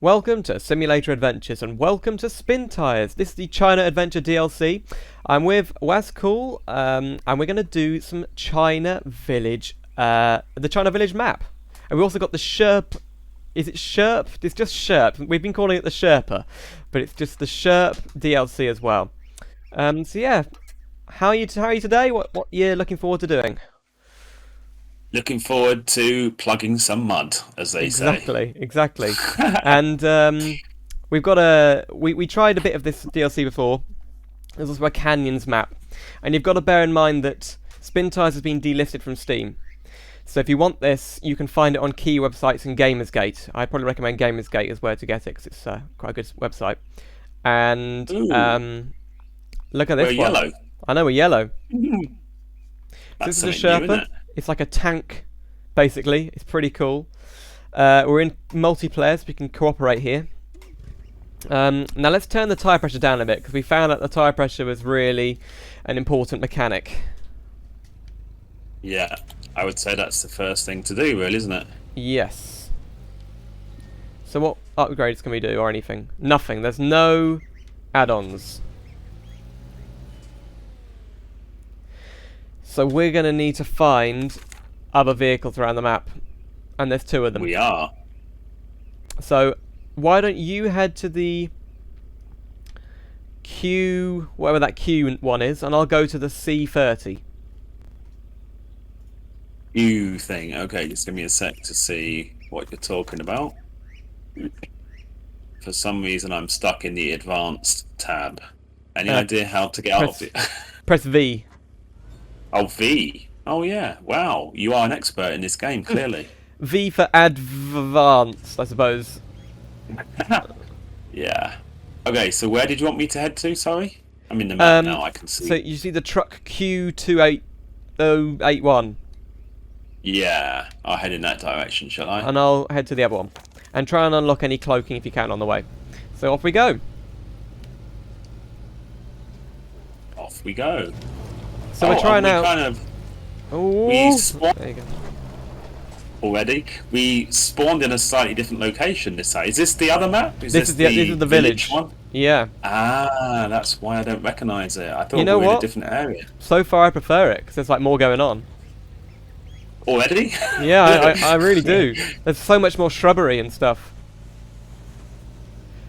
Welcome to Simulator Adventures and welcome to Spintires. This is the China Adventure DLC. I'm with Wascool, and we're going to do some China Village, the China Village map. And we also got the Sherp. Is it Sherp? It's just Sherp. We've been calling it the Sherpa, but it's just the Sherp DLC as well. So yeah, how are you today? What you're looking forward to doing? Looking forward to plugging some mud, as they say. Exactly. And we've got we tried a bit of this DLC before. There's also a canyons map, and you've got to bear in mind that Spintires has been delisted from Steam. So if you want this, you can find it on key websites and Gamersgate. I'd probably recommend Gamersgate as where to get it because it's quite a good website. And look at this We're one. yellow. I know we're yellow. That's This is a something new, Sherpa. isn't it? It's like a tank, basically. It's pretty cool. We're in multiplayer, so we can cooperate here. Now let's turn the tyre pressure down a bit, because we found that the tyre pressure was really an important mechanic. Yeah, I would say that's the first thing to do, really, isn't it? Yes. So what upgrades can we do, or anything? Nothing. There's no add-ons. So we're going to need to find other vehicles around the map. And there's two of them. We are. So why don't you head to the Q, whatever that Q one is, and I'll go to the C30. You thing. Okay, just give me a sec to see what you're talking about. For some reason, I'm stuck in the advanced tab. Any idea how to get out of it? Press V. Oh, V. Oh, yeah. Wow, you are an expert in this game, clearly. V for advanced, I suppose. Yeah. Okay, so where did you want me to head to? Sorry, I'm in the map now. I can see. So you see the truck Q28081, Yeah, I'll head in that direction, shall I? and I'll head to the other one, and try and unlock any cloaking if you can on the way. So off we go. Off we go. So we're trying out. We spawned There you go. already. We spawned in a slightly different location this time. Is this the other map? This is the village one? Yeah. Ah, that's why I don't recognise it. I thought You know we were in what? a different area. So far I prefer it because there's like more going on. Already? Yeah, I really do. There's so much more shrubbery and stuff.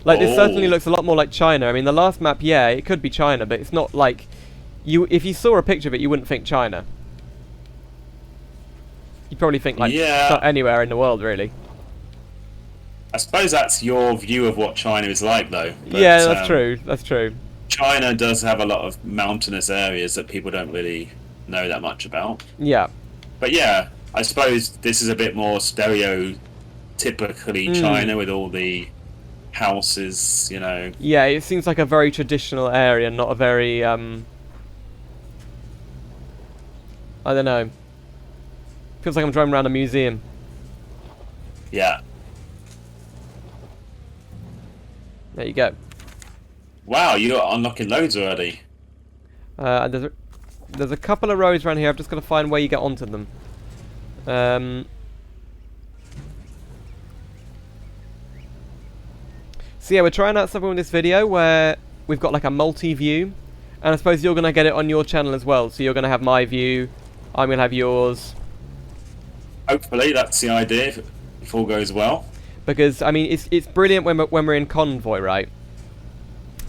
Like, this certainly looks a lot more like China. I mean, the last map, yeah, it could be China, but it's not like... If you saw a picture of it, you wouldn't think China. You'd probably think, like, anywhere in the world, really. I suppose that's your view of what China is like, though. But, yeah, that's true. That's true. China does have a lot of mountainous areas that people don't really know that much about. Yeah. But yeah, I suppose this is a bit more stereotypically China with all the houses, you know. Yeah, it seems like a very traditional area, not a very, I don't know. Feels like I'm driving around a museum. Yeah. There you go. Wow, you're unlocking loads already. And there's a couple of roads around here. I've just got to find where you get onto them. So yeah, we're trying out something with this video where we've got like a multi-view, and I suppose you're going to get it on your channel as well. So you're going to have my view, I'm going to have yours. Hopefully, that's the idea. If all goes well. Because I mean, it's brilliant when we're in convoy, right?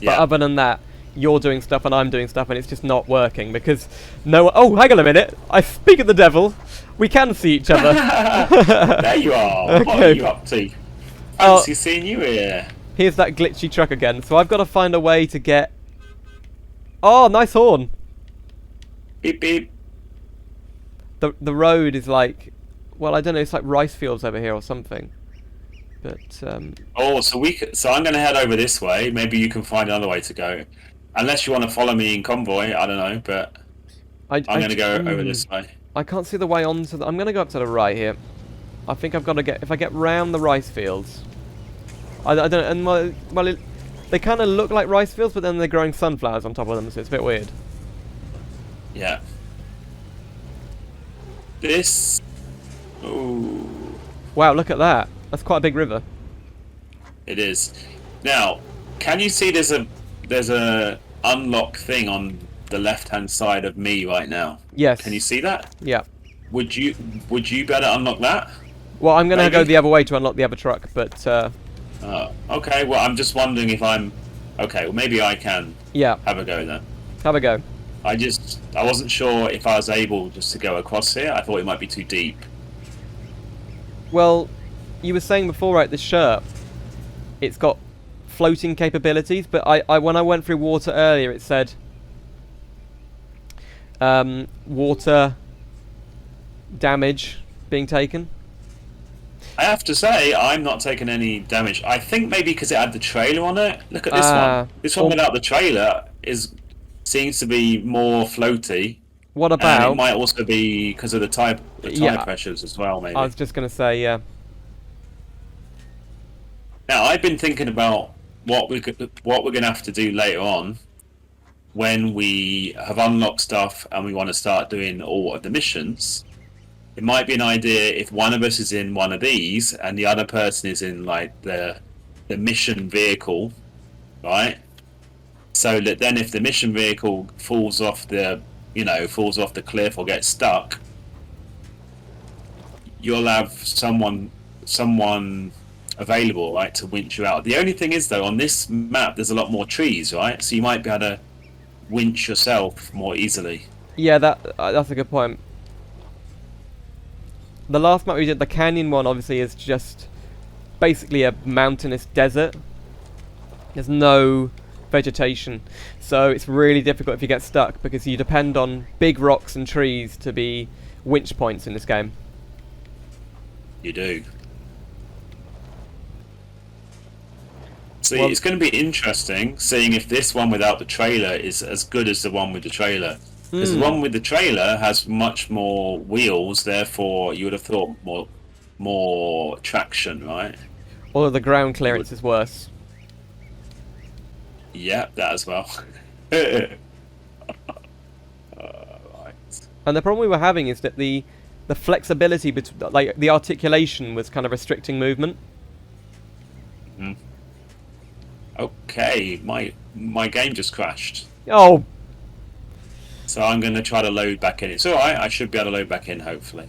Yeah. But other than that, you're doing stuff and I'm doing stuff, and it's just not working because no. Oh, hang on a minute! I speak of the devil. We can see each other. There you are. Okay. What are you up to? Fancy seeing you here. Here's that glitchy truck again. So I've got to find a way to get... Oh, nice horn. Beep beep. The road is like... Well, I don't know. It's like rice fields over here or something. But, Oh, so I'm going to head over this way. Maybe you can find another way to go. Unless you want to follow me in convoy, I don't know, but I'm going to go over this way. I can't see the way onto I'm going to go up to the right here. I think I've got to get... If I get round the rice fields... I don't know, and they kind of look like rice fields, but then they're growing sunflowers on top of them, so it's a bit weird. Yeah. This... Ooh. Wow, look at that. That's quite a big river. It is. Now, can you see there's a unlock thing on the left-hand side of me right now? Yes. Can you see that? Yeah. Would you better unlock that? Well, I'm going to Maybe? go the other way to unlock the other truck, but... Okay, well, I'm just wondering if I'm... Okay, well, maybe I can have a go then. Have a go. I wasn't sure if I was able just to go across here. I thought it might be too deep. Well, you were saying before, right, the shirt, it's got floating capabilities, but when I went through water earlier, it said water damage being taken. I have to say, I'm not taking any damage. I think maybe because it had the trailer on it. Look at this one. This one without the trailer seems to be more floaty. What about? And it might also be because of the tire pressures as well, maybe. I was just going to say, yeah. Now, I've been thinking about what we're going to have to do later on when we have unlocked stuff and we want to start doing all of the missions. It might be an idea if one of us is in one of these and the other person is in like the mission vehicle, right? So that then if the mission vehicle falls off the cliff or gets stuck, you'll have someone available, right, to winch you out. The only thing is though, on this map there's a lot more trees, right? So you might be able to winch yourself more easily. Yeah, that's a good point. The last map we did, the canyon one, obviously is just basically a mountainous desert. There's no vegetation, so it's really difficult if you get stuck because you depend on big rocks and trees to be winch points in this game. You do. See, it's going to be interesting seeing if this one without the trailer is as good as the one with the trailer. Because the one with the trailer has much more wheels, therefore you would have thought more traction, right? Although the ground clearance is worse. Yeah, that as well. Right. And the problem we were having is that the flexibility, like the articulation, was kind of restricting movement. Okay, my game just crashed. Oh. So I'm going to try to load back in. It's alright, I should be able to load back in, hopefully.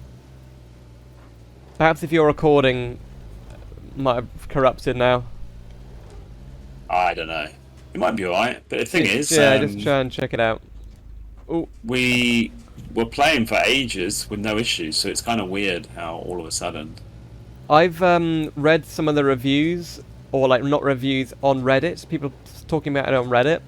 Perhaps if your recording might have corrupted now. I don't know. It might be alright, but the thing is... Yeah, just try and check it out. Ooh. We were playing for ages with no issues, so it's kind of weird how all of a sudden... I've read some of the reviews, or like not reviews, on Reddit. People talking about it on Reddit.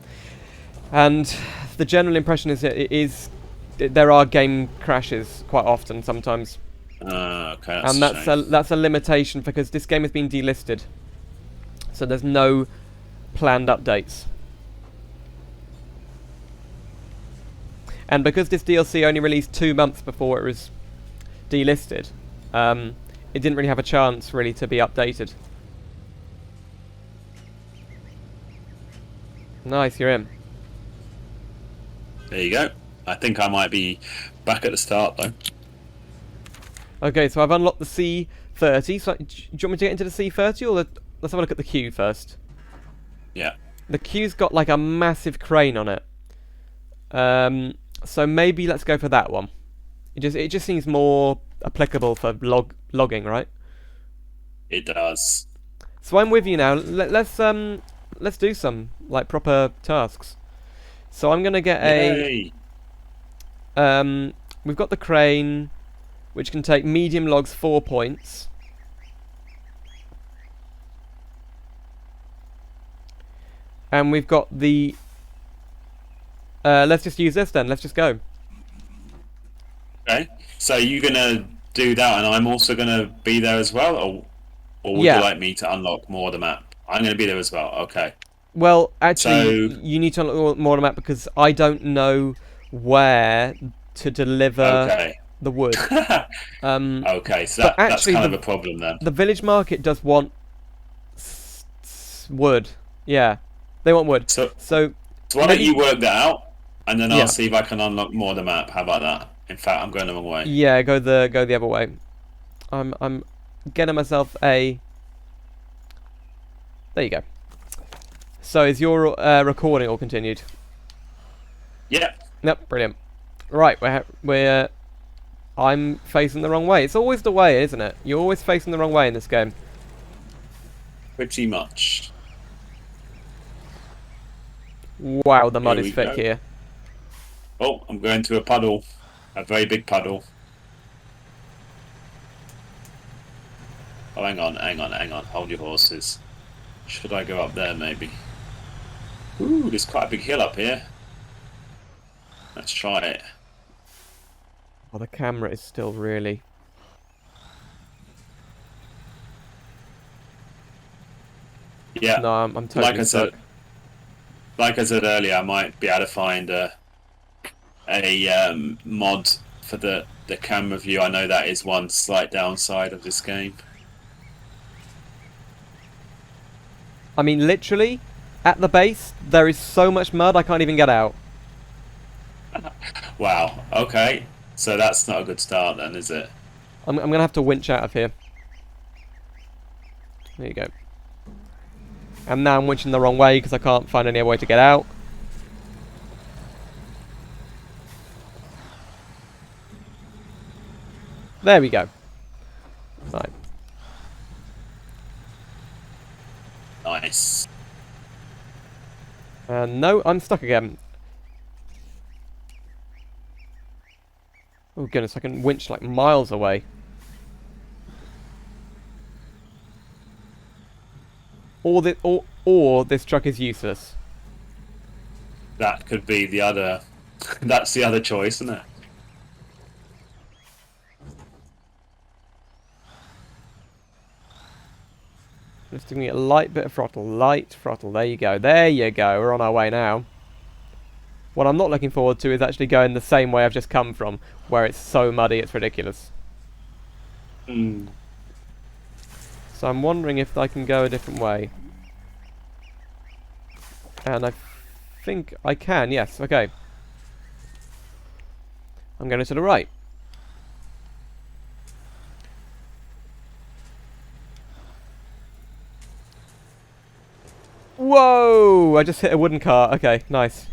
And the general impression is that there are game crashes quite often sometimes. Okay, and that's a limitation because this game has been delisted, so there's no planned updates. And because this DLC only released 2 months before it was delisted, it didn't really have a chance really to be updated. Nice, you're in. There you go. I think I might be back at the start though. Okay, so I've unlocked the C30. So, do you want me to get into the C30 or let's have a look at the queue first? Yeah. The queue's got like a massive crane on it. So maybe let's go for that one. It just seems more applicable for logging, right? It does. So I'm with you now. Let's do some like proper tasks. So I'm gonna get Yay. we've got the crane, which can take medium logs 4 points. And we've got the let's just use this then, let's just go. Okay. So you're gonna do that and I'm also gonna be there as well, or would you like me to unlock more of the map? I'm gonna be there as well, okay. Well, actually, you need to unlock more on the map because I don't know where to deliver the wood. Okay, so that's kind of a problem then. The village market does want wood. Yeah, they want wood. So why don't you work that out, and then I'll see if I can unlock more of the map. How about that? In fact, I'm going the wrong way. Yeah, go the other way. I'm getting myself a There you go. So is your recording all continued? Yeah. Yep, brilliant. Right, we're I'm facing the wrong way. It's always the way, isn't it? You're always facing the wrong way in this game. Pretty much. Wow, the mud Here is we thick go. here. Oh, I'm going to a puddle. A very big puddle. Oh, hang on. Hold your horses. Should I go up there, maybe? Ooh, there's quite a big hill up here. Let's try it. Oh, the camera is still really... Yeah. No, I'm totally stuck. Like I said earlier, I might be able to find a mod for the camera view. I know that is one slight downside of this game. I mean, literally, at the base, there is so much mud I can't even get out. Wow. Okay. So that's not a good start then, is it? I'm going to have to winch out of here. There you go. And now I'm winching the wrong way because I can't find any way to get out. There we go. Right. Nice. No, I'm stuck again. Oh goodness, I can winch like miles away. Or this truck is useless. That could be the other. That's the other choice, isn't it? Just giving it a light bit of throttle. Light throttle. There you go. There you go. We're on our way now. What I'm not looking forward to is actually going the same way I've just come from, where it's so muddy it's ridiculous. Mm. So I'm wondering if I can go a different way. And I think I can, yes, okay. I'm going to the right. Whoa! I just hit a wooden car. Okay, nice.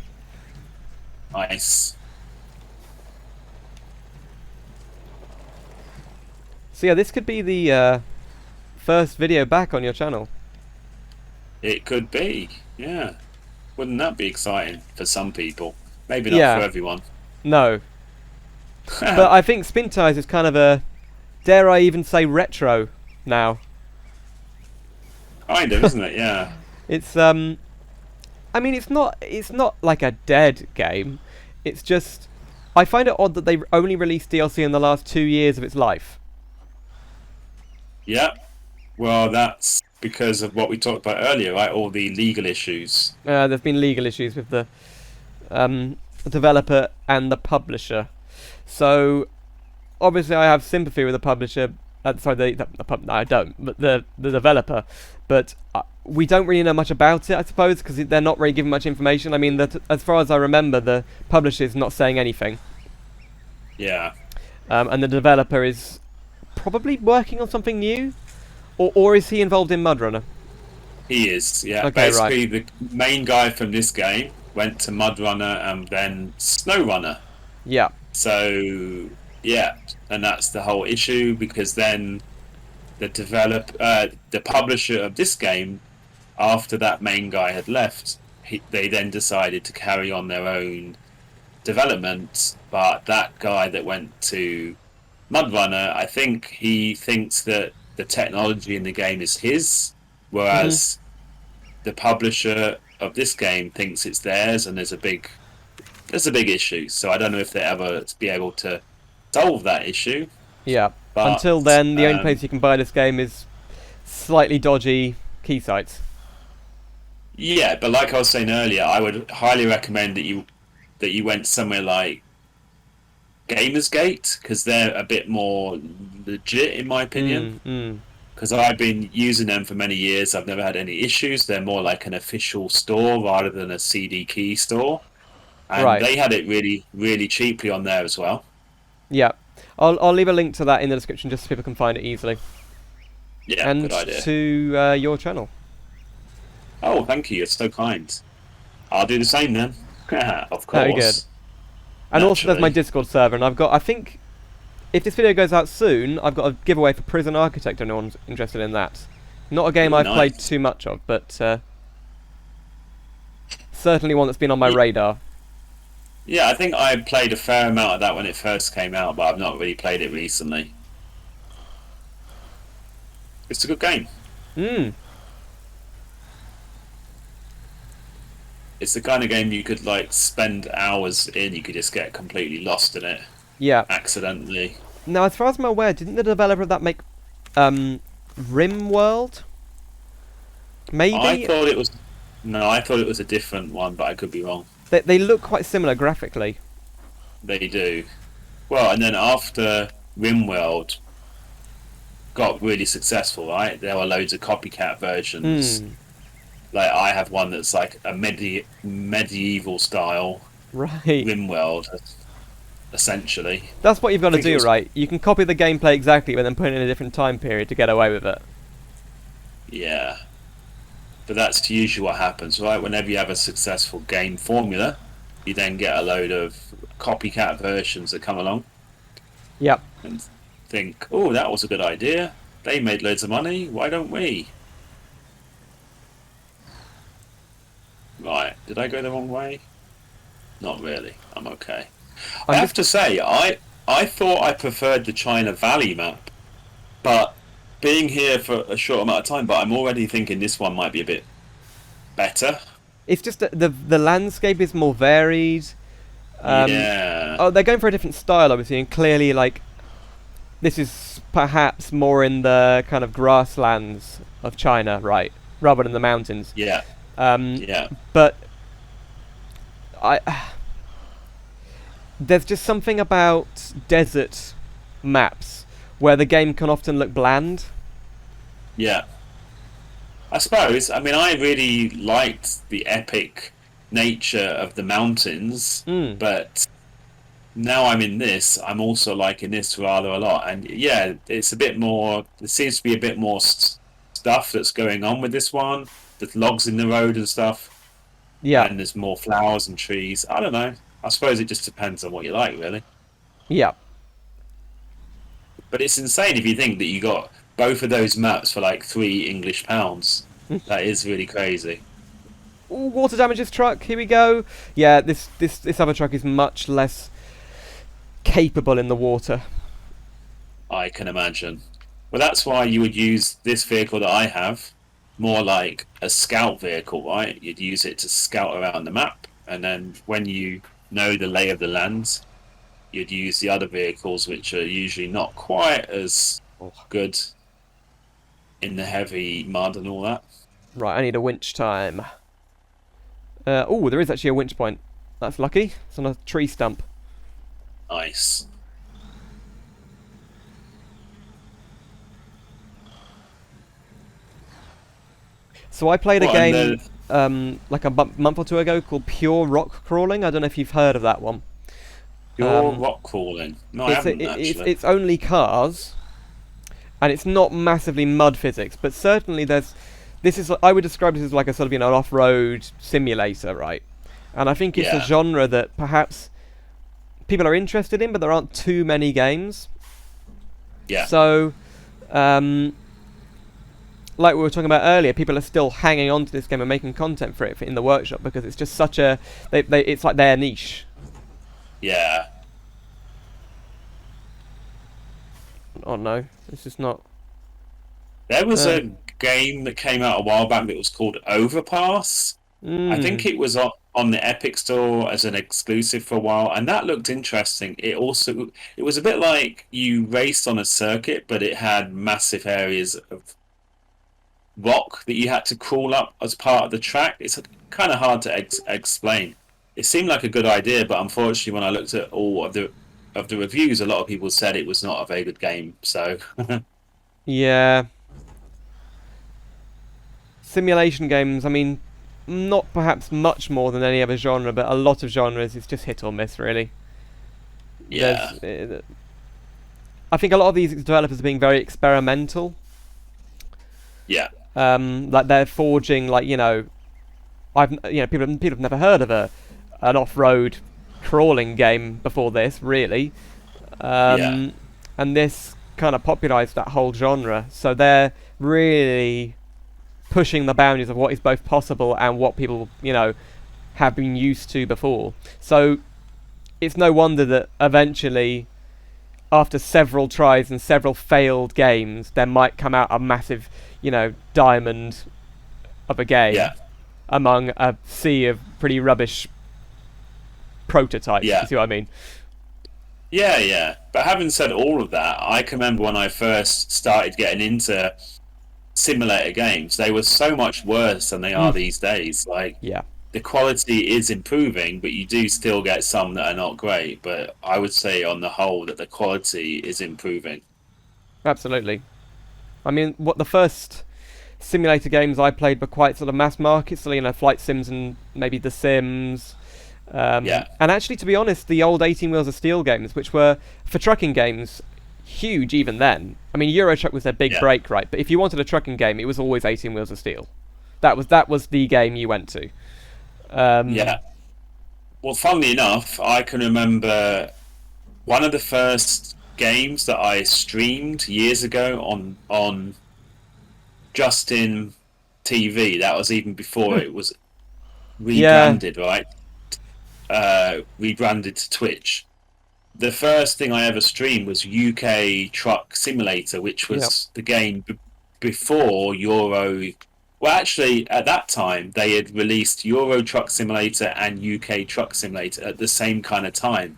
Nice. So yeah, this could be the first video back on your channel. It could be. Yeah. Wouldn't that be exciting for some people? Maybe not Yeah. for everyone. No. But I think Spintires is kind of a, dare I even say, retro now. Kind of, isn't it? Yeah. It's I mean it's not like a dead game. It's just I find it odd that they only released DLC in the last 2 years of its life. Yeah. Well, that's because of what we talked about earlier, right? All the legal issues. There's been legal issues with the developer and the publisher. So obviously I have sympathy with the publisher. Sorry, no, I don't. But the developer. But we don't really know much about it, I suppose, because they're not really giving much information. I mean, as far as I remember, the publisher's not saying anything. Yeah. And the developer is probably working on something new, or is he involved in MudRunner? He is, yeah. Okay, basically, the main guy from this game went to MudRunner and then SnowRunner. Yeah. So, yeah, and that's the whole issue, because then the publisher of this game, after that main guy had left, they then decided to carry on their own development. But that guy that went to MudRunner, I think he thinks that the technology in the game is his, whereas the publisher of this game thinks it's theirs, and there's a big issue. So I don't know if they ever be able to solve that issue. Yeah. But, until then, the only place you can buy this game is slightly dodgy key sites. Yeah, but like I was saying earlier, I would highly recommend that you went somewhere like Gamersgate, because they're a bit more legit in my opinion. Because I've been using them for many years, I've never had any issues. They're more like an official store rather than a CD key store, and they had it really, really cheaply on there as well. Yeah, I'll leave a link to that in the description just so people can find it easily. Yeah, and good idea. to your channel. Oh, thank you. You're so kind. I'll do the same then. Of Very good. course. And also there's my Naturally. Discord server, and I think, if this video goes out soon, I've got a giveaway for Prison Architect, if anyone's interested in that. Not a game Ooh, I've played nice. too much of, but certainly one that's been on my Ye- radar. Yeah, I think I played a fair amount of that when it first came out, but I've not really played it recently. It's a good game. Hmm. It's the kind of game you could like spend hours in. You could just get completely lost in it Yeah. accidentally. Now, as far as I'm aware, didn't the developer of that make um, RimWorld? I Maybe? thought it was no, I thought it was a different one, but I could be wrong. They look quite similar graphically. They do. Well, and then after RimWorld got really successful, right? There were loads of copycat versions. Hmm. Like I have one that's like a medieval style Right. RimWorld, essentially. That's what you've got I to think it do, was right? You can copy the gameplay exactly, but then put it in a different time period to get away with it. yeah. But that's usually what happens, right? Whenever you have a successful game formula, you then get a load of copycat versions that come along Yep. and think, oh, that was a good idea. They made loads of money. Why don't we? Right. Did I go the wrong way? Not really. I'm okay. I I'm have just to say, I thought I preferred the China Valley map, but being here for a short amount of time, but I'm already thinking this one might be a bit better. It's just that the landscape is more varied. Um, Yeah. oh, they're going for a different style, obviously, and clearly, like, this is perhaps more in the kind of grasslands of China, right, rather than the mountains. Yeah. Um, Yeah. but I there's just something about desert maps where the game can often look bland. Yeah. I suppose. I mean, I really liked the epic nature of the mountains, Mm, but now I'm in this, I'm also liking this rather a lot. And yeah, it's a bit more. There seems to be a bit more stuff that's going on with this one. There's logs in the road and stuff, yeah, and there's more flowers and trees. I don't know. I suppose it just depends on what you like, really. yeah. But it's insane if you think that you got both of those maps for like £3 English. That is really crazy. Ooh, water damages truck. Here we go. Yeah, this other truck is much less capable in the water. I can imagine. Well, that's why you would use this vehicle that I have more like a scout vehicle, right? You'd use it to scout around the map, and then when you know the lay of the land, you'd use the other vehicles, which are usually not quite as good in the heavy mud and all that. Right, I need a winch time. Oh, there is actually a winch point. That's lucky. It's on a tree stump. Nice. So I played a Well, and game like a month or two ago called Pure Rock Crawling. I don't know if you've heard of that one. you're rock crawling. No, I haven't actually. It's only cars, and it's not massively mud physics, but certainly this is, I would describe this as like a sort of, an off-road simulator, right? And I think it's a Yeah, genre that perhaps people are interested in, but there aren't too many games. yeah, So, like we were talking about earlier, people are still hanging on to this game and making content for it in the workshop because it's just such a it's like their niche. yeah. Oh no, this is not. There was Uh, a game that came out a while back that was called Overpass. I think mm, it was on the Epic Store as an exclusive for a while, and that looked interesting. It was a bit like you raced on a circuit, but it had massive areas of rock that you had to crawl up as part of the track. It's kind of hard to explain. It seemed like a good idea, but unfortunately, when I looked at all of the reviews, a lot of people said it was not a very good game. So yeah, simulation games. I mean, not perhaps much more than any other genre, but a lot of genres it's just hit or miss, really. yeah, I think a lot of these developers are being very experimental. yeah, Like they're forging, like, people have never heard of an off-road crawling game before this, really. Yeah. And this kind of popularized that whole genre. So they're really pushing the boundaries of what is both possible and what people, have been used to before. So it's no wonder that eventually, after several tries and several failed games, there might come out a massive, diamond of a game Yeah. among a sea of pretty rubbish prototypes. Yeah. You see what I mean? Yeah, yeah. But having said all of that, I can remember when I first started getting into simulator games, they were so much worse than they are these days. Like, Yeah. the quality is improving, but you do still get some that are not great. But I would say on the whole that the quality is improving. Absolutely. I mean, what the first simulator games I played were quite sort of mass market, so Flight Sims and maybe The Sims. Yeah. And actually, to be honest, the old 18 Wheels of Steel games, which were for trucking games, huge even then. I mean, Euro Truck was their big break, right? But if you wanted a trucking game, it was always 18 Wheels of Steel. That was the game you went to. Yeah. Well, funnily enough, I can remember one of the first games that I streamed years ago on Justin TV. That was even before it was rebranded, right? Rebranded to Twitch. The first thing I ever streamed was UK Truck Simulator, which was the game before Euro. Well, actually, at that time, they had released Euro Truck Simulator and UK Truck Simulator at the same kind of time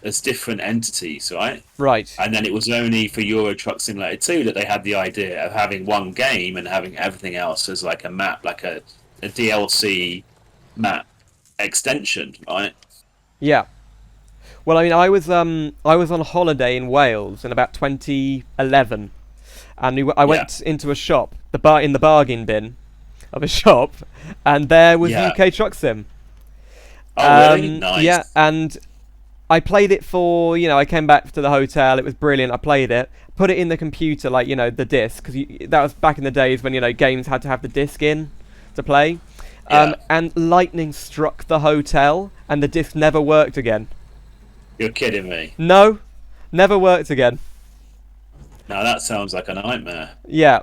as different entities, right? Right. And then it was only for Euro Truck Simulator 2 that they had the idea of having one game and having everything else as like a map, like a DLC map extension, right? Yeah. Well, I mean, I was on holiday in Wales in about 2011, and I went into a shop, in the bargain bin of a shop, and there was UK Truck Sim. Oh, really? Nice. Yeah, and I played it for, I came back to the hotel, it was brilliant, I played it, put it in the computer, like, the disc, because that was back in the days when, games had to have the disc in to play. And lightning struck the hotel, and the disc never worked again. You're kidding me. No, never worked again. Now that sounds like a nightmare. Yeah.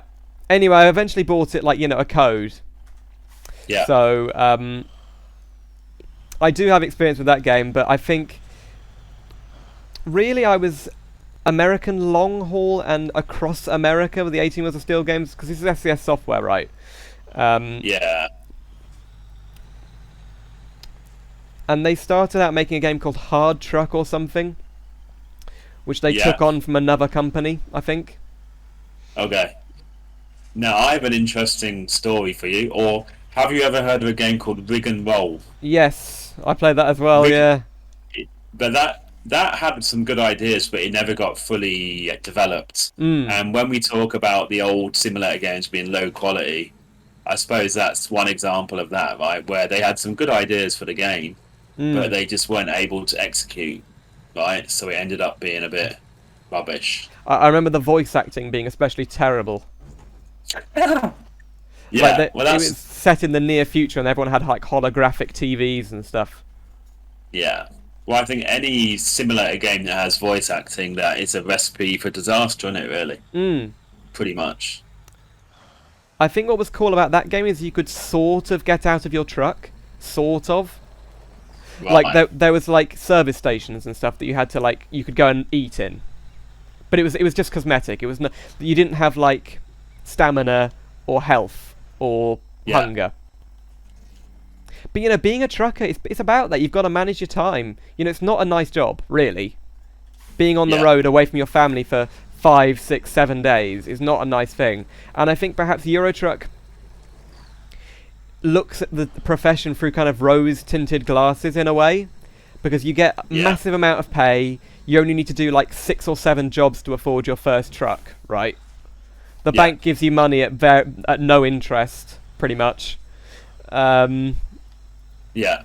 Anyway, I eventually bought it, like, a code. Yeah. So, I do have experience with that game, but I think, really, I was American long haul and across America with the 18 Wheels of Steel games, because this is SCS software, right? Yeah. And they started out making a game called Hard Truck or something, which they took on from another company, I think. Okay. Now, I have an interesting story for you. Or have you ever heard of a game called Rig and Roll? Yes, I played that as well, yeah. But that had some good ideas, but it never got fully developed. And when we talk about the old simulator games being low quality, I suppose that's one example of that, right? Where they had some good ideas for the game, but they just weren't able to execute, right? So it ended up being a bit rubbish. I remember the voice acting being especially terrible. Yeah, it was set in the near future, and everyone had like holographic TVs and stuff. Yeah. Well, I think any simulator game that has voice acting, that is a recipe for disaster, isn't it, really? Pretty much. I think what was cool about that game is you could sort of get out of your truck. Sort of. Right. Like, there was, like, service stations and stuff that you had to, like, you could go and eat in. But it was just cosmetic. It was you didn't have, like, stamina or health or hunger. But, being a trucker, it's about that. You've got to manage your time. It's not a nice job, really. Being on the road away from your family for 5, 6, 7 days is not a nice thing. And I think perhaps Eurotruck looks at the profession through kind of rose-tinted glasses in a way, because you get a massive amount of pay. You only need to do like 6 or 7 jobs to afford your first truck, right? The bank gives you money at no interest, pretty much. And you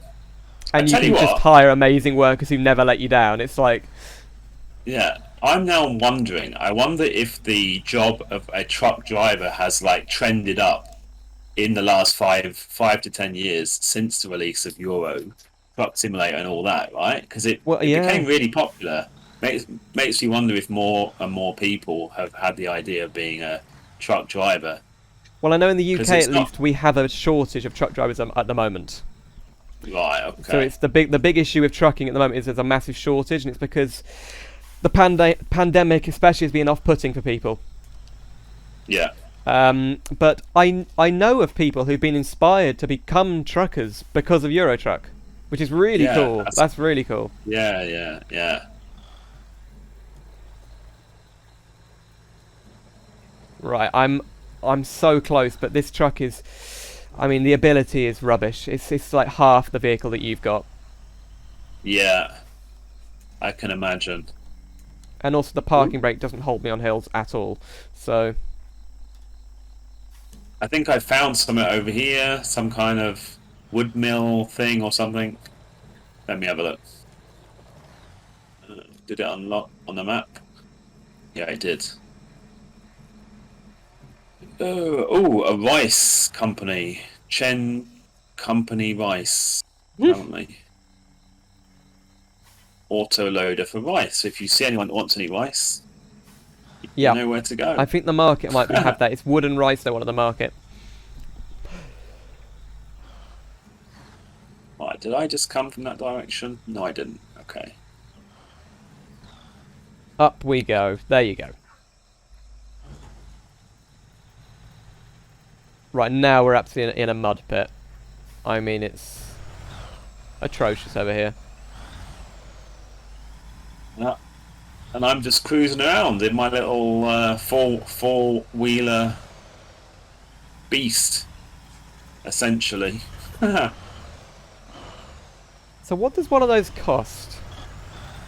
can just hire amazing workers who never let you down. It's like... Yeah, I'm now wondering, I wonder if the job of a truck driver has, like, trended up in the last 5 to 10 years since the release of Euro Truck Simulator and all that, right? Because Well, it yeah. became really popular. Makes you wonder if more and more people have had the idea of being a truck driver. Well, I know in the Because UK at it's not least we have a shortage of truck drivers at the moment. right. So Okay. it's the big issue with trucking at the moment is there's a massive shortage, and it's because the pandemic especially has been off-putting for people. Yeah. But I know of people who've been inspired to become truckers because of Eurotruck, which is really Yeah. cool. That's really cool. Yeah. Yeah. Yeah. Right, I'm so close, but this truck is, I mean, the ability is rubbish. It's like half the vehicle that you've got, Yeah. I can imagine. and also the parking brake doesn't hold me on hills at all. So I think I found something over here, some kind of wood mill thing or something. Let me have a look. Did it unlock on the map? Yeah, it did. A rice company. Chen Company Rice, apparently. Auto loader for rice. If you see anyone that wants any rice, you yeah, know where to go. I think the market might have that. It's wood and rice they want at the market. Right, did I just come from that direction? No, I didn't. Okay. Up we go. There you go. Right, now we're absolutely in a mud pit. I mean, it's atrocious over here. Yeah. And I'm just cruising around in my little four-wheeler beast, essentially. So what does one of those cost?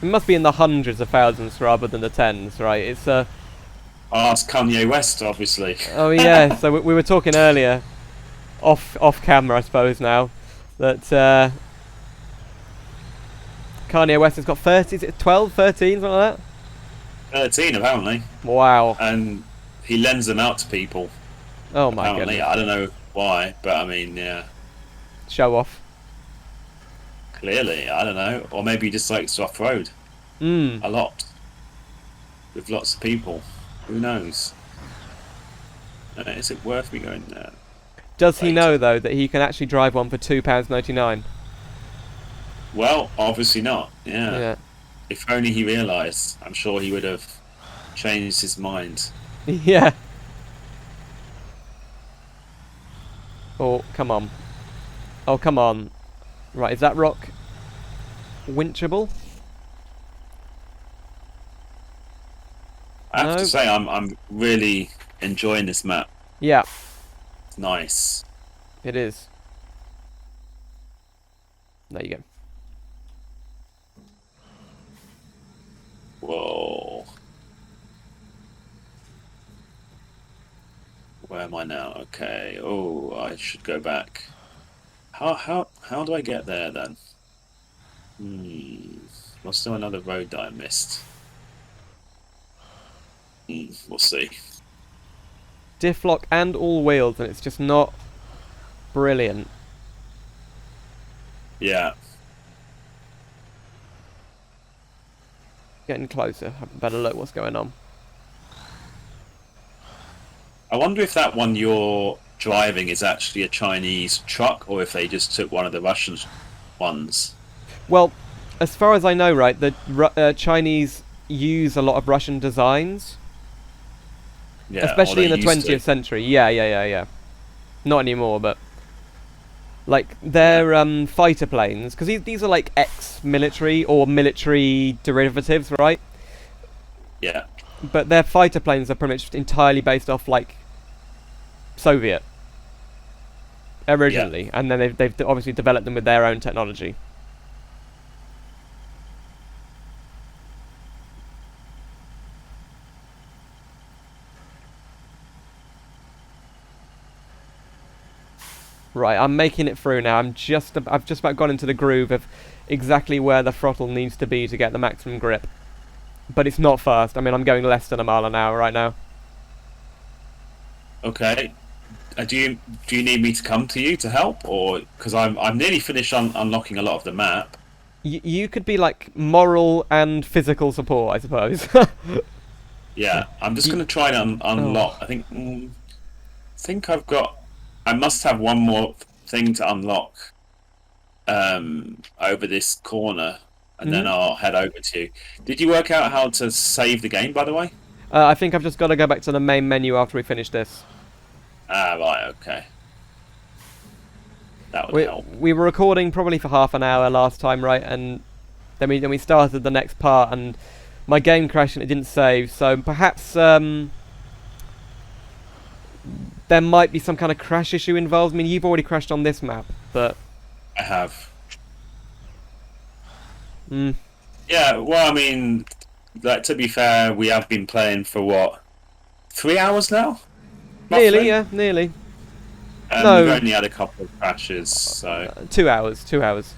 It must be in the hundreds of thousands rather than the tens, right? It's Ask Kanye West, obviously. oh yeah. So we were talking earlier, off camera, I suppose now, that Kanye West has got 30, is it 12, 13, something like 13, apparently. that? Wow. And he lends them out to people, Oh my apparently. goodness. I don't know why, but I mean, yeah, Show off. clearly. I don't know. Or maybe he just likes to off-road Mm. a lot with lots of people. Who knows? Is it worth me going there? Does he Right. know though that he can actually drive one for £2.99? Well, obviously not. Yeah. Yeah. If only he realised. I'm sure he would have changed his mind. Yeah. Oh, come on. Oh, come on. Right, is that rock winchable? I have No. to say, I'm really enjoying this map. Yeah, It's nice. it is. There you go. Whoa. Where am I now? Okay. Oh, I should go back. How do I get there then? Was there another road that I missed? We'll see. Diff lock and all wheels, and it's just not brilliant. Yeah. Getting closer. Have a better look what's going on. I wonder if that one you're driving is actually a Chinese truck, or if they just took one of the Russian ones. Well, as far as I know, right, the Chinese use a lot of Russian designs, Yeah. especially in the or they used 20th century. Yeah. Not anymore, but like their fighter planes, because these are like ex-military or military derivatives, right? Yeah. But their fighter planes are pretty much entirely based off like Soviet originally, and then they've obviously developed them with their own technology. Right, I'm making it through now. I've just about gone into the groove of exactly where the throttle needs to be to get the maximum grip. But it's not fast. I mean, I'm going less than a mile an hour right now. Okay. Do you need me to come to you to help, or because I'm nearly finished unlocking a lot of the map? You could be like moral and physical support, I suppose. Yeah, I'm just Y- gonna try and unlock. oh. I think I've got. I must have one more thing to unlock over this corner, and then Mhm. I'll head over to you. Did you work out how to save the game, by the way? I think I've just got to go back to the main menu after we finish this. Ah, right, okay, that would We help. we were recording probably for half an hour last time, right? And then we started the next part, and my game crashed and it didn't save. So perhaps there might be some kind of crash issue involved. I mean, you've already crashed on this map, but I have. mm, Yeah, well, I mean, like, to be fair, we have been playing for what, 3 hours now, nearly, roughly, yeah, nearly. and we've No, only had a couple of crashes, so 2 hours, 2 hours.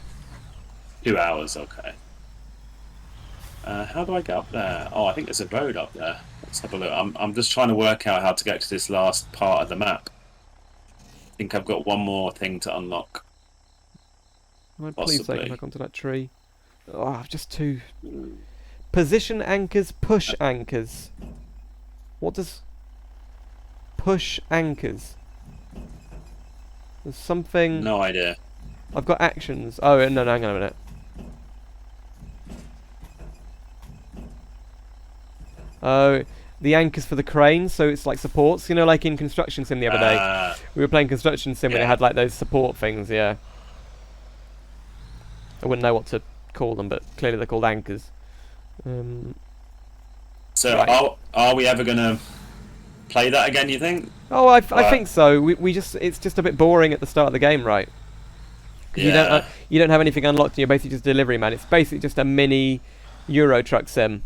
2 hours, okay. How do I get up there? Oh, I think there's a road up there. Let's have a look. I'm just trying to work out how to get to this last part of the map. I think I've got one more thing to unlock, Right, please say I can possibly. hook onto that tree. Oh, just two. Position anchors, push anchors. What does push anchors? There's something. No idea. I've got actions. Oh, no, hang on a minute. Oh, the anchors for the crane, so it's like supports. You know, like in Construction Sim the other day. Uh, We were playing Construction Sim and it yeah. had like those support things, yeah. I wouldn't know what to call them, but clearly they're called anchors. Um, So right. are we ever gonna play that again? You think? Oh, I Well, think so. We just it's just a bit boring at the start of the game, right? Because yeah. you don't have anything unlocked and you're basically just a delivery man. It's basically just a mini Euro Truck Sim.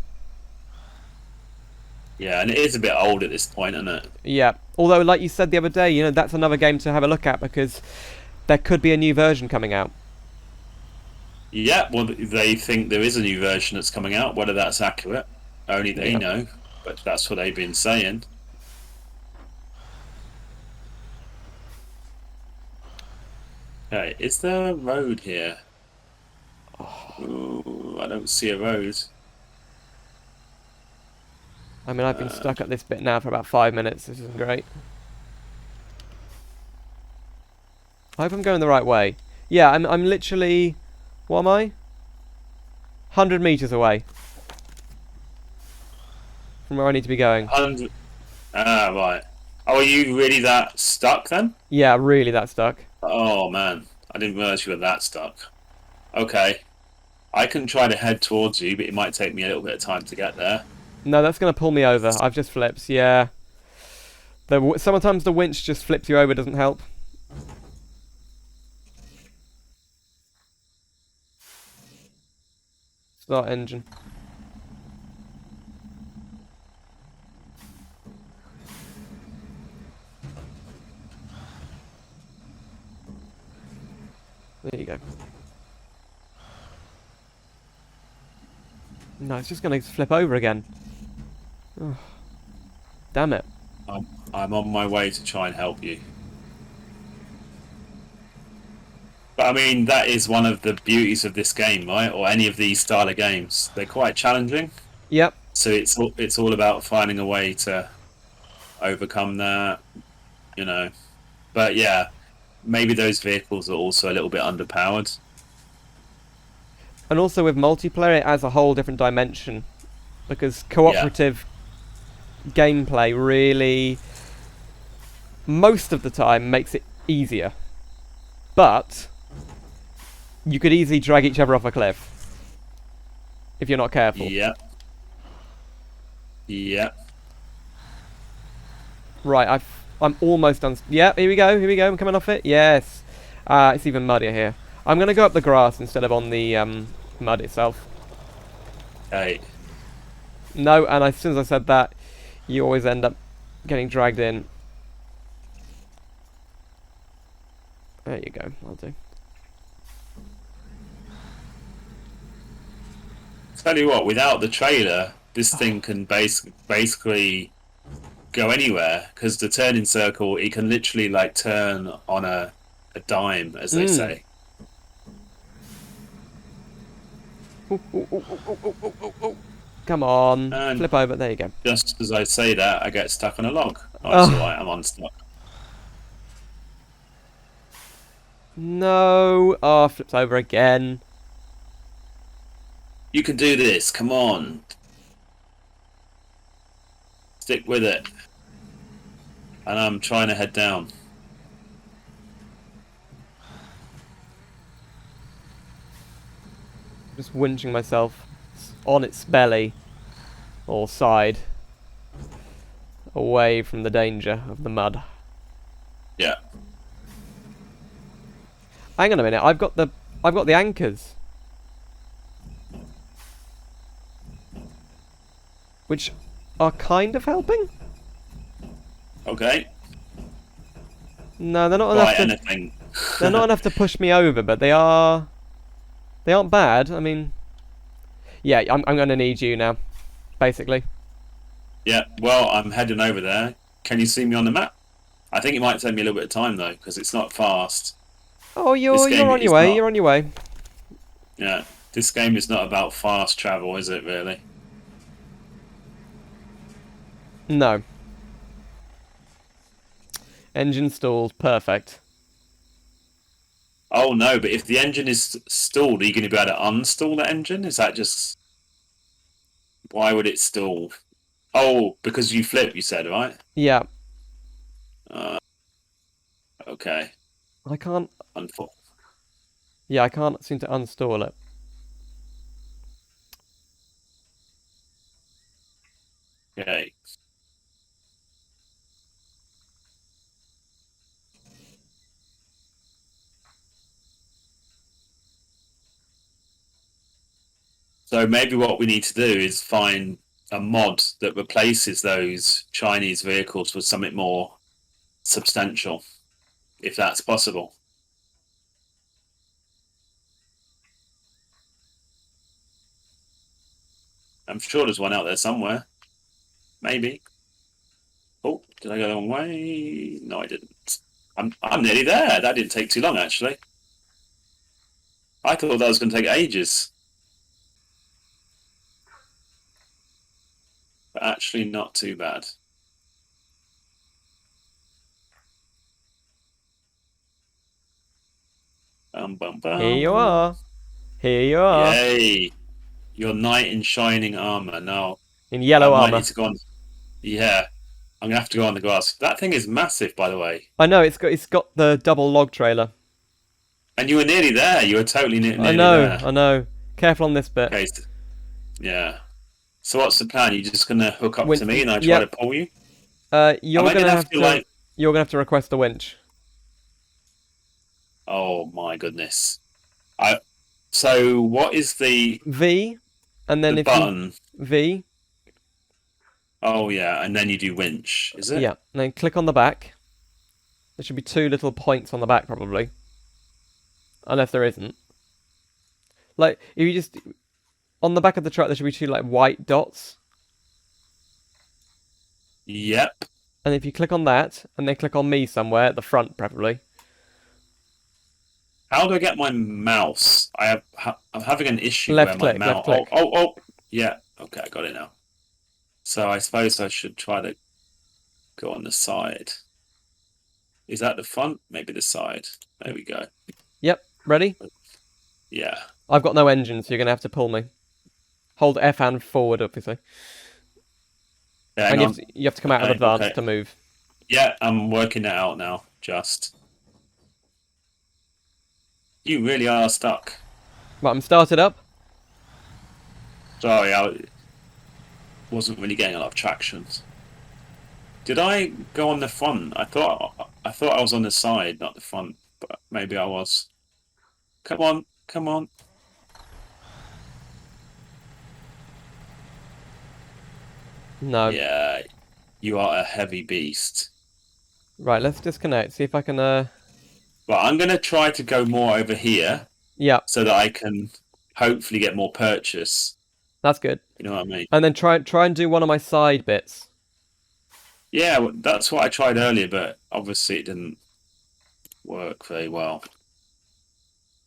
Yeah, and it is a bit old at this point, isn't it? Yeah. Although, like you said the other day, you know that's another game to have a look at because there could be a new version coming out. Yeah, well, they think there is a new version that's coming out. Whether that's accurate, only they Yeah. know. But that's what they've been saying. Okay, is there a road here? Ooh, I don't see a road. I mean, I've been stuck at this bit now for about 5 minutes. This isn't great. I hope I'm going the right way. Yeah, I'm literally. What am I? 100 meters away from where I need to be going. 100. Ah, right. Oh, are you really that stuck then? Yeah, really that stuck. Oh man, I didn't realize you were that stuck. Okay, I can try to head towards you, but it might take me a little bit of time to get there. No, that's gonna pull me over. I've just flipped. Yeah. Sometimes the winch just flips you over. Doesn't help. Start engine. There you go. No, it's just gonna flip over again. Oh, damn it. I'm on my way to try and help you. But I mean, that is one of the beauties of this game, right? Or any of these style of games. They're quite challenging. Yep. So it's all about finding a way to overcome that, you know. But yeah, maybe those vehicles are also a little bit underpowered. And also with multiplayer, it adds a whole different dimension because Yeah, cooperative gameplay really, most of the time, makes it easier. But you could easily drag each other off a cliff if you're not careful. yeah, yeah. Right, I'm almost done. Yeah, here we go. Here we go. I'm coming off it. Yes. It's even muddier here. I'm gonna go up the grass instead of on the mud itself. Hey, No, and as soon as I said that, you always end up getting dragged in. There you go. I'll do. tell you what, without the trailer, this thing can basically go anywhere because the turning circle, it can literally like turn on a dime, as they Mm. say. Ooh, ooh, ooh, ooh, ooh, ooh, ooh, ooh. Come on, And flip over. There you go. just as I say that, I get stuck on a log. Oh, it's all Oh right. I'm unstuck. no! Oh, flips over again. You can do this. Come on, stick with it. And I'm trying to head down. Just winching myself on its belly or side, away from the danger of the mud. Yeah. Hang on a minute. I've got the anchors, which are kind of helping. Okay. No, they're not enough Quite to. anything. They're not enough to push me over, but they are. They aren't bad. I mean, yeah, I'm going to need you now, basically. Yeah. Well, I'm heading over there. Can you see me on the map? I think it might take me a little bit of time though, because it's not fast. Oh, This you're game on your is way. not. You're on your way. Yeah. This game is not about fast travel, is it? Really? No. Engine stalls. Perfect. Oh no! But if the engine is stalled, are you going to be able to uninstall the engine? Is that just why would it stall? Oh, because you flip. You said right. Yeah. Uh, okay. I can't. Unfor- Yeah, I can't seem to uninstall it. Okay. So maybe what we need to do is find a mod that replaces those Chinese vehicles with something more substantial, if that's possible. I'm sure there's one out there somewhere. Maybe. Oh, did I go the wrong way? No, I didn't. I'm nearly there. That didn't take too long, actually. I thought that was going to take ages, but actually not too bad. Bum Here you bum. are. Here you are. Yay! Your knight in shining armor. Now In I yellow might need armor. to go on. Yeah, I'm gonna have to go on the grass. That thing is massive, by the way. I know it's got the double log trailer. And you were nearly there. You were totally I nearly know. there. I know. Careful on this bit. Okay. Yeah. So what's the plan? You just gonna hook up to Winch. me and I try to Yep. pull you? Am You're I gonna gonna have have to to. like? You're gonna have to request a winch. Oh my goodness. I. So what is V, and the then if you button? V, Oh yeah, and then you do winch. Is it? yeah, and then click on the back. There should be two little points on the back, probably, unless there isn't. Like if you just on the back of the truck, there should be two like white dots, Yep. and if you click on that, and then click on me somewhere at the front, preferably. How do I get my mouse? I'm having an issue where Left my click, left mouse. Oh click. oh oh. Yeah. Okay, I got it now. So I suppose I should try to go on the side. Is that the front? Maybe the side. There we go. Yep, ready? Yeah. I've got no engine, so you're gonna have to pull me. Hold F and forward, obviously, Yeah, hang and on. you have to come out of Okay, advance okay. to move. Yeah, I'm working it out now. Just. You really are stuck. Right, I'm started up. Sorry, I wasn't really getting a lot of traction. Did I go on the front? I thought I was on the side, not the front, but maybe I was. Come on, come on. No. Yeah, you are a heavy beast. Right, let's disconnect. See if I can. Well, I'm going to try to go more over here Yeah, so that I can hopefully get more purchase. that's good. You know what I mean? And then try and do one of my side bits. Yeah, that's what I tried earlier, but obviously it didn't work very well.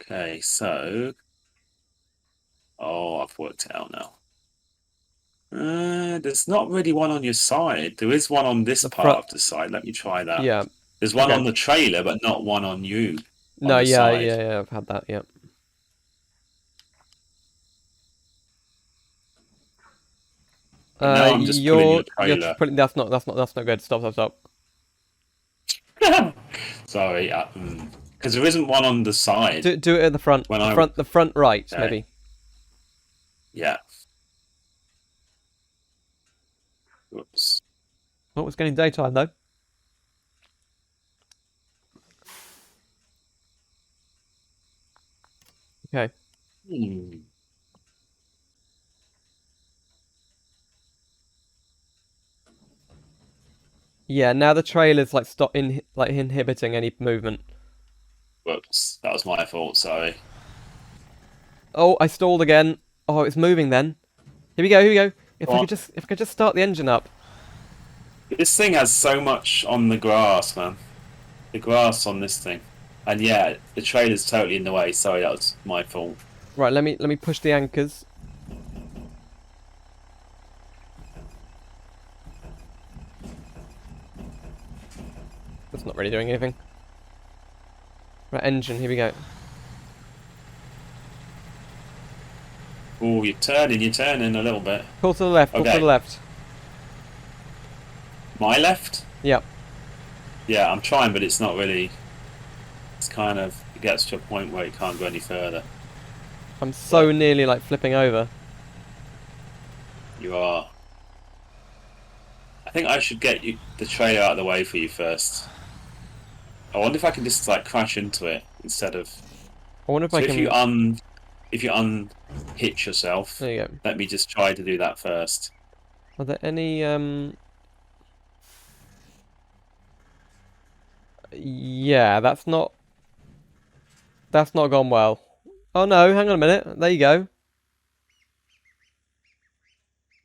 Okay, so I've worked it out now. There's not really one on your side. There is one on this The part front. of the side. Let me try that. Yeah. There's one Okay. on the trailer, but not one on you on No. the Yeah. side. Yeah. Yeah. I've had that. Yeah. But now I'm just pulling your You're trailer. putting. That's not good. Stop. Stop. Stop. Sorry, because there isn't one on the side. Do it at the front. When The I front. The front right. okay, Maybe. yeah. Whoops. Oh, it's getting daytime though. Okay. Hmm. Yeah. Now the trailer's like like inhibiting any movement. Whoops, that was my fault. Sorry. Oh, I stalled again. Oh, it's moving then. Here we go. Here we go. Go on. If I could just start the engine up. This thing has so much on the grass, man. The grass on this thing, and yeah, the trailer's totally in the way. Sorry, that was my fault. Right. Let me push the anchors. That's not really doing anything. Right, engine. Here we go. Oh, you're turning a little bit. Pull to the left. Pull to Okay. the left. My left? Yep. Yeah, I'm trying, but it's not really. It's kind of it gets to a point where it can't go any further. I'm so nearly like flipping over. You are. I think I should get the trailer out of the way for you first. I wonder if I can just like crash into it instead of. I wonder if So I can. if you unhitch yourself, There you go. let me just try to do that first. Are there any Yeah, that's not gone well. Oh no, hang on a minute. There you go.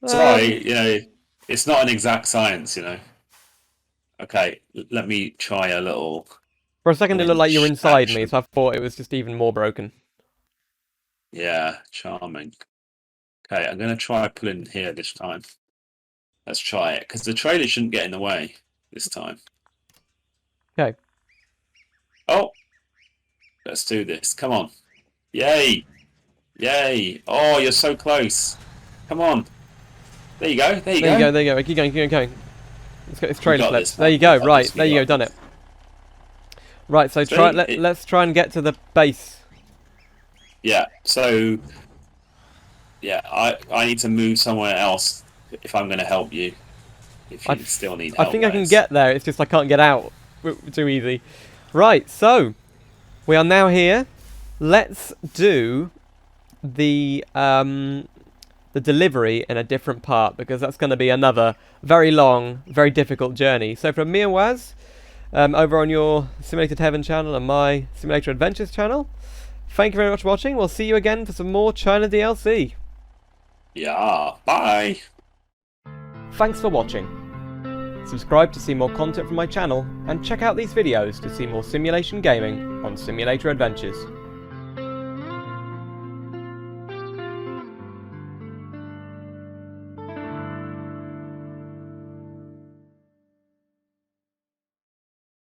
Sorry, it's not an exact science. Okay, let me try a little For a second it looked like you were winch inside me, action. so I thought it was just even more broken. Yeah, charming. Okay, I'm going to try pulling here this time. Let's try it, because the trailer shouldn't get in the way this time. Okay. Oh, let's do this. Come on. Yay. Yay. Oh, you're so close. Come on. There you go. There you There you go. go, there you go. Keep going, keep going. Let's get this We trailer got flip. this, There man. you go, We got right, this, we there you go, got done this. it. Right, so See, let's try and get to the base. Yeah, so yeah, I need to move somewhere else if I'm going to help you. If you still need I help, think I that can is. get there, it's just I can't get out too easy. Right, so we are now here. Let's do the delivery in a different part, because that's going to be another very long, very difficult journey. So from me and Waz, over on your Simulated Heaven channel and my Simulator Adventures channel, thank you very much for watching. We'll see you again for some more China DLC. Yeah, bye. Thanks for watching. Subscribe to see more content from my channel, and check out these videos to see more simulation gaming on Simulator Adventures.